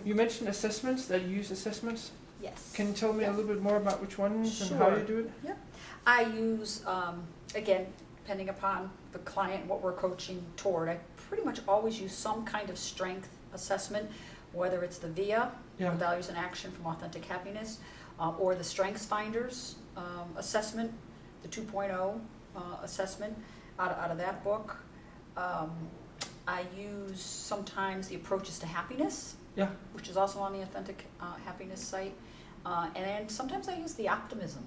you mentioned assessments, that you use assessments. Yes. Can you tell me a little bit more about which ones and how you do it? Yep. I use, again, depending upon the client, what we're coaching toward, I pretty much always use some kind of strength assessment, whether it's the VIA, Values in Action from Authentic Happiness, or the Strengths Finders assessment, the 2.0 assessment out of that book. I use sometimes the Approaches to Happiness, which is also on the Authentic Happiness site. And then sometimes I use the Optimism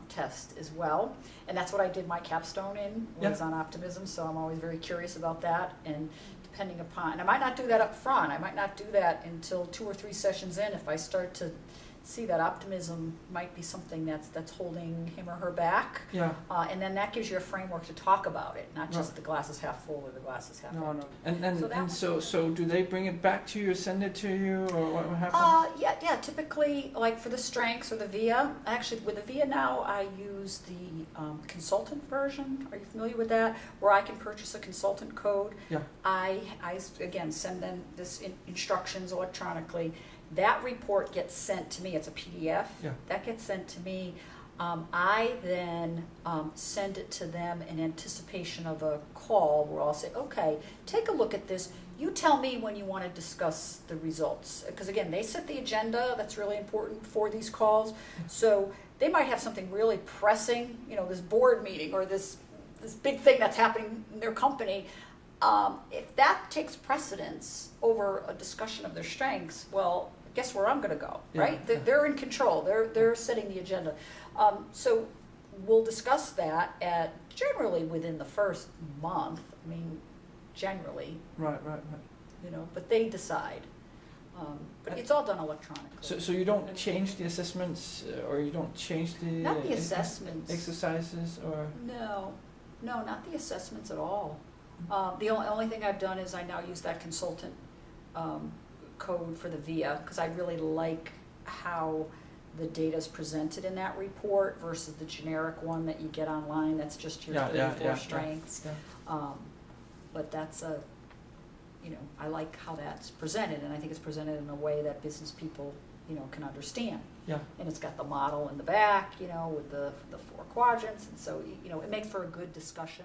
test as well. And that's what I did my capstone in, was on optimism, so I'm always very curious about that. And depending upon, and I might not do that up front, I might not do that until 2 or 3 sessions in if I start to see that optimism might be something that's holding him or her back. And then that gives you a framework to talk about it, not just the glass is half full or the glass is half empty. So do they bring it back to you, send it to you, or what happens? Yeah, typically, like for the strengths or the VIA, actually with the VIA now I use the consultant version. Are you familiar with that? Where I can purchase a consultant code. I again send them this instructions electronically. That report gets sent to me. It's a PDF. That gets sent to me. I then send it to them in anticipation of a call where I'll say, okay, take a look at this. You tell me when you want to discuss the results. Because again, they set the agenda. That's really important for these calls. So they might have something really pressing, this board meeting or this big thing that's happening in their company. If that takes precedence over a discussion of their strengths, well, guess where I'm going to go, right? They're in control. They're setting the agenda. So we'll discuss that generally within the first month. I mean, generally. Right. But they decide. But it's all done electronically. So you don't change the assessments, or you don't change the not the assessments exercises, or no, not the assessments at all. The only thing I've done is I now use that consultant code for the VIA because I really like how the data is presented in that report versus the generic one that you get online. That's just your 4 strengths. But that's I like how that's presented, and I think it's presented in a way that business people can understand. And it's got the model in the back, with the 4 quadrants, and so it makes for a good discussion.